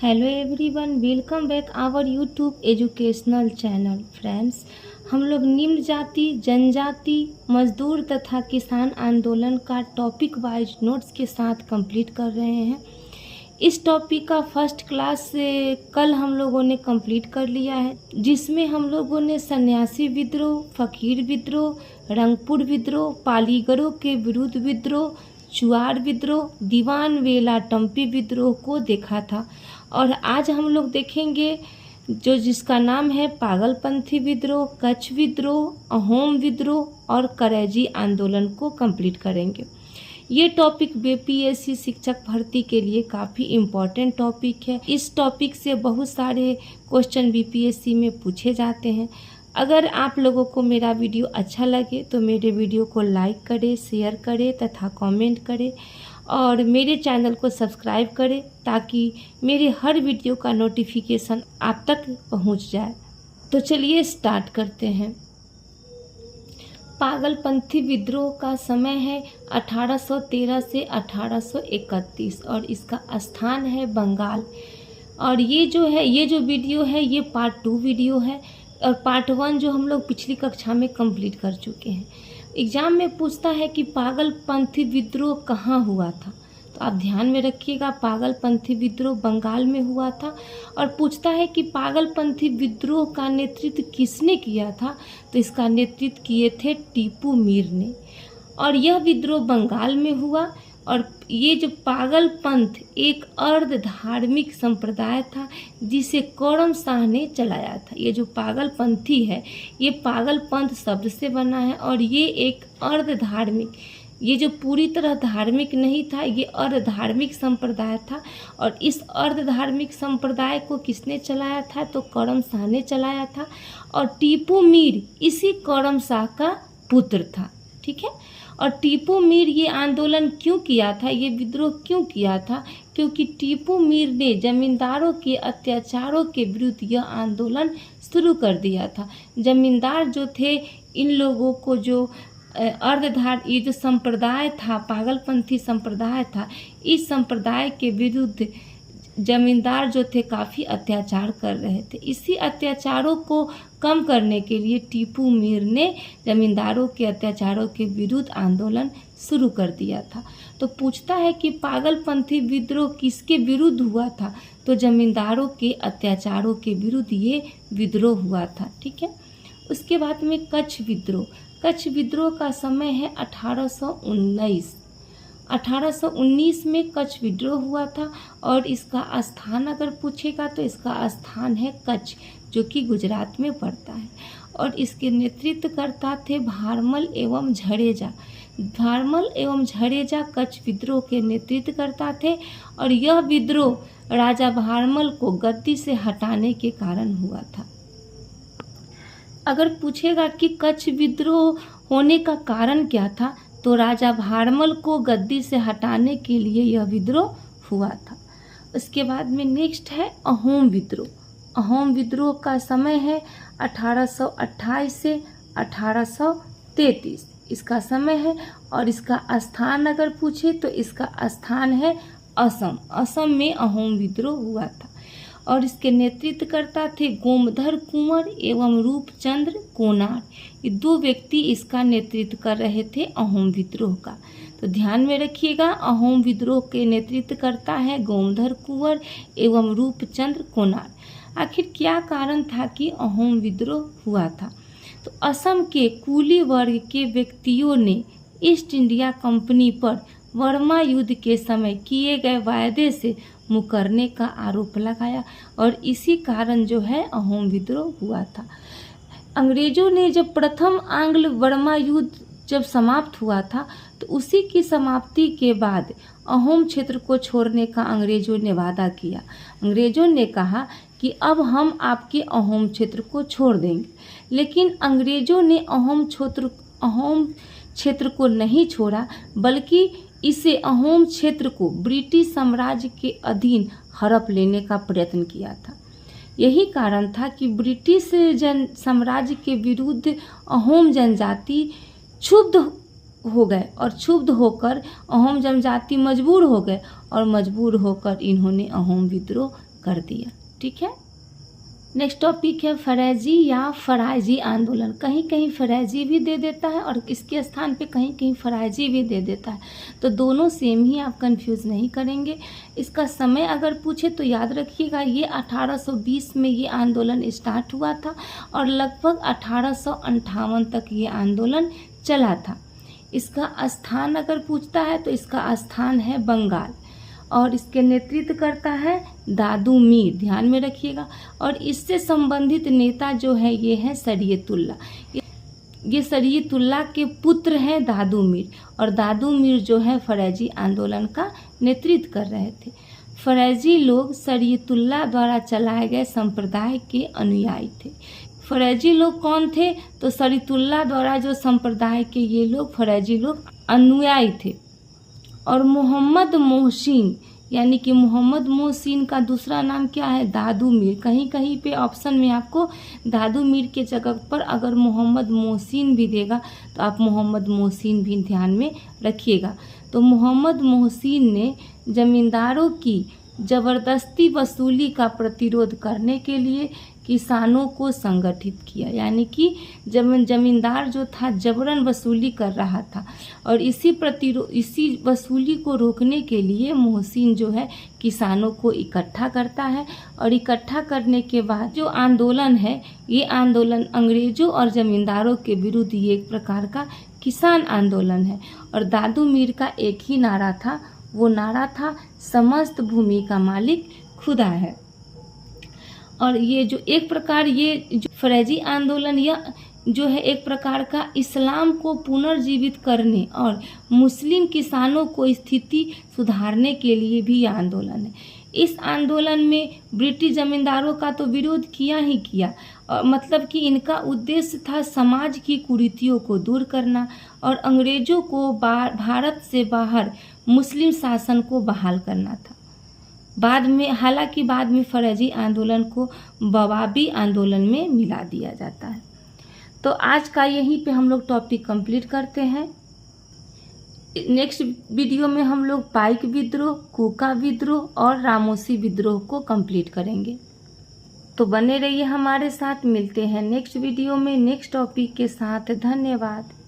Hello everyone, welcome back our YouTube educational channel. Friends, हम लोग निम्न जाति, जनजाति, मजदूर तथा किसान आंदोलन का टॉपिक वाइज नोट्स के साथ कंप्लीट कर रहे हैं। इस टॉपिक का फर्स्ट क्लास से कल हम लोगों ने कंप्लीट कर लिया है, जिसमें हम लोगों ने सन्यासी विद्रोह, फकीर विद्रोह, रंगपुर विद्रोह, पालीगरों के विरुद्ध विद्रोह, चुआड़ विद्रोह, दीवान वेला टम्पी विद्रोह को देखा था। और आज हम लोग देखेंगे जिसका नाम है पागलपंथी विद्रोह, कच्छ विद्रोह, अहोम विद्रोह और करेजी आंदोलन को कंप्लीट करेंगे। ये टॉपिक बीपीएससी शिक्षक भर्ती के लिए काफ़ी इम्पोर्टेंट टॉपिक है। इस टॉपिक से बहुत सारे क्वेश्चन बीपीएससी में पूछे जाते हैं। अगर आप लोगों को मेरा वीडियो अच्छा लगे तो मेरे वीडियो को लाइक करें, शेयर करें तथा कमेंट करें और मेरे चैनल को सब्सक्राइब करें ताकि मेरे हर वीडियो का नोटिफिकेशन आप तक पहुंच जाए। तो चलिए स्टार्ट करते हैं। पागलपंथी विद्रोह का समय है 1813 से 1831 और इसका स्थान है बंगाल। और ये जो वीडियो है ये पार्ट 2 वीडियो है और पार्ट 1 जो हम लोग पिछली कक्षा में कंप्लीट कर चुके हैं। एग्ज़ाम में पूछता है कि पागलपंथी विद्रोह कहाँ हुआ था, तो आप ध्यान में रखिएगा। पागलपंथी विद्रोह बंगाल में हुआ था। और पूछता है कि पागलपंथी विद्रोह का नेतृत्व किसने किया था, तो इसका नेतृत्व किए थे टीपू मीर ने। और यह विद्रोह बंगाल में हुआ। और ये जो पागलपंथ एक अर्ध धार्मिक संप्रदाय था जिसे करम शाह ने चलाया था। ये जो पागलपंथी है ये पागलपंथ शब्द से बना है और ये एक अर्ध धार्मिक, ये जो पूरी तरह धार्मिक नहीं था, ये अर्ध धार्मिक संप्रदाय था। और इस अर्ध धार्मिक संप्रदाय को किसने चलाया था, तो करम शाह ने चलाया था। और टीपू मीर इसी करम शाह का पुत्र था। ठीक है। और टीपू मीर ये आंदोलन क्यों किया था, ये विद्रोह क्यों किया था, क्योंकि टीपू मीर ने जमींदारों के अत्याचारों के विरुद्ध यह आंदोलन शुरू कर दिया था। जमींदार जो थे, इन लोगों को जो ये जो संप्रदाय था, पागलपंथी संप्रदाय था, इस संप्रदाय के विरुद्ध जमींदार जो थे काफ़ी अत्याचार कर रहे थे। इसी अत्याचारों को कम करने के लिए टीपू मीर ने जमींदारों के अत्याचारों के विरुद्ध आंदोलन शुरू कर दिया था। तो पूछता है कि पागलपंथी विद्रोह किसके विरुद्ध हुआ था, तो जमींदारों के अत्याचारों के विरुद्ध ये विद्रोह हुआ था। ठीक है। उसके बाद में कच्छ विद्रोह। कच्छ विद्रोह का समय है 1819। 1819 में कच्छ विद्रोह हुआ था। और इसका स्थान अगर पूछेगा तो इसका स्थान है कच्छ, जो कि गुजरात में पड़ता है। और इसके नेतृत्वकर्ता थे भारमल एवं झड़ेजा। भारमल एवं झड़ेजा कच्छ विद्रोह के नेतृत्वकर्ता थे। और यह विद्रोह राजा भारमल को गद्दी से हटाने के कारण हुआ था। अगर पूछेगा कि कच्छ विद्रोह होने का कारण क्या था, तो राजा भारमल को गद्दी से हटाने के लिए यह विद्रोह हुआ था। उसके बाद में नेक्स्ट है अहोम विद्रोह। अहोम विद्रोह का समय है 1828 से 1833 इसका समय है। और इसका स्थान अगर पूछे तो इसका स्थान है असम। असम में अहोम विद्रोह हुआ था। और इसके नेतृत्वकर्ता थे गोमधर कुंवर एवं रूपचंद्र कोनार। ये 2 व्यक्ति इसका नेतृत्व कर रहे थे अहोम विद्रोह का। तो ध्यान में रखिएगा, अहोम विद्रोह के नेतृत्वकर्ता है गोमधर कुंवर एवं रूपचंद्र कोनार। आखिर क्या कारण था कि अहोम विद्रोह हुआ था, तो असम के कुली वर्ग के व्यक्तियों ने ईस्ट इंडिया कंपनी पर वर्मा युद्ध के समय किए गए वायदे से मुकरने का आरोप लगाया। और इसी कारण जो है अहोम विद्रोह हुआ था। अंग्रेजों ने जब प्रथम आंग्ल वर्मा युद्ध जब समाप्त हुआ था, तो उसी की समाप्ति के बाद अहोम क्षेत्र को छोड़ने का अंग्रेजों ने वादा किया। अंग्रेजों ने कहा कि अब हम आपके अहोम क्षेत्र को छोड़ देंगे। लेकिन अंग्रेजों ने अहोम क्षेत्र को नहीं छोड़ा, बल्कि इसे अहोम क्षेत्र को ब्रिटिश साम्राज्य के अधीन हड़प लेने का प्रयत्न किया था। यही कारण था कि ब्रिटिश साम्राज्य के विरुद्ध अहोम जनजाति क्षुब्ध हो गए और क्षुब्ध होकर अहोम जनजाति मजबूर हो गए और मजबूर होकर इन्होंने अहोम विद्रोह कर दिया। ठीक है, नेक्स्ट टॉपिक है फरैजी या फराइजी आंदोलन। कहीं कहीं फरैजी भी दे देता है और इसके स्थान पे कहीं कहीं फराइजी भी दे देता है, तो दोनों सेम ही, आप कंफ्यूज नहीं करेंगे। इसका समय अगर पूछे तो याद रखिएगा, ये 1820 में ये आंदोलन स्टार्ट हुआ था और लगभग 1858 तक ये आंदोलन चला था। इसका स्थान अगर पूछता है तो इसका स्थान है बंगाल और इसके नेतृत्व करता है दादू मीर, ध्यान में रखिएगा। और इससे संबंधित नेता जो है ये है शरीयतुल्लाह, ये शरीयतुल्लाह के पुत्र हैं दादू मीर, और दादू मीर जो है फरैजी आंदोलन का नेतृत्व कर रहे थे। फरैजी लोग शरीयतुल्लाह द्वारा चलाए गए संप्रदाय के अनुयायी थे। फरैजी लोग कौन थे? तो शरीयतुल्लाह द्वारा जो संप्रदाय के ये लोग फरैजी लोग अनुयायी थे। और मोहम्मद मोहसिन, यानी कि मोहम्मद मोहसिन का दूसरा नाम क्या है? दादू मीर। कहीं कहीं पे ऑप्शन में आपको दादू मीर के जगह पर अगर मोहम्मद मोहसिन भी देगा तो आप मोहम्मद मोहसिन भी ध्यान में रखिएगा। तो मोहम्मद मोहसिन ने जमींदारों की ज़बरदस्ती वसूली का प्रतिरोध करने के लिए किसानों को संगठित किया, यानी कि जमींदार जो था जबरन वसूली कर रहा था और इसी वसूली को रोकने के लिए मोहसिन जो है किसानों को इकट्ठा करता है। और इकट्ठा करने के बाद जो आंदोलन है, ये आंदोलन अंग्रेजों और जमींदारों के विरुद्ध ये एक प्रकार का किसान आंदोलन है। और दादू मीर का एक ही नारा था, वो नारा था समस्त भूमि का मालिक खुदा है। और ये जो एक प्रकार ये जो फरैजी आंदोलन या जो है एक प्रकार का इस्लाम को पुनर्जीवित करने और मुस्लिम किसानों को स्थिति सुधारने के लिए भी यह आंदोलन है। इस आंदोलन में ब्रिटिश जमींदारों का तो विरोध किया ही किया, और मतलब कि इनका उद्देश्य था समाज की कुरीतियों को दूर करना और अंग्रेजों को भारत से बाहर मुस्लिम शासन को बहाल करना था। हालांकि बाद में फरैजी आंदोलन को बवाबी आंदोलन में मिला दिया जाता है। तो आज का यहीं पे हम लोग टॉपिक कंप्लीट करते हैं। नेक्स्ट वीडियो में हम लोग पाइक विद्रोह, कूका विद्रोह और रामोसी विद्रोह को कंप्लीट करेंगे। तो बने रहिए हमारे साथ, मिलते हैं नेक्स्ट वीडियो में नेक्स्ट टॉपिक के साथ। धन्यवाद।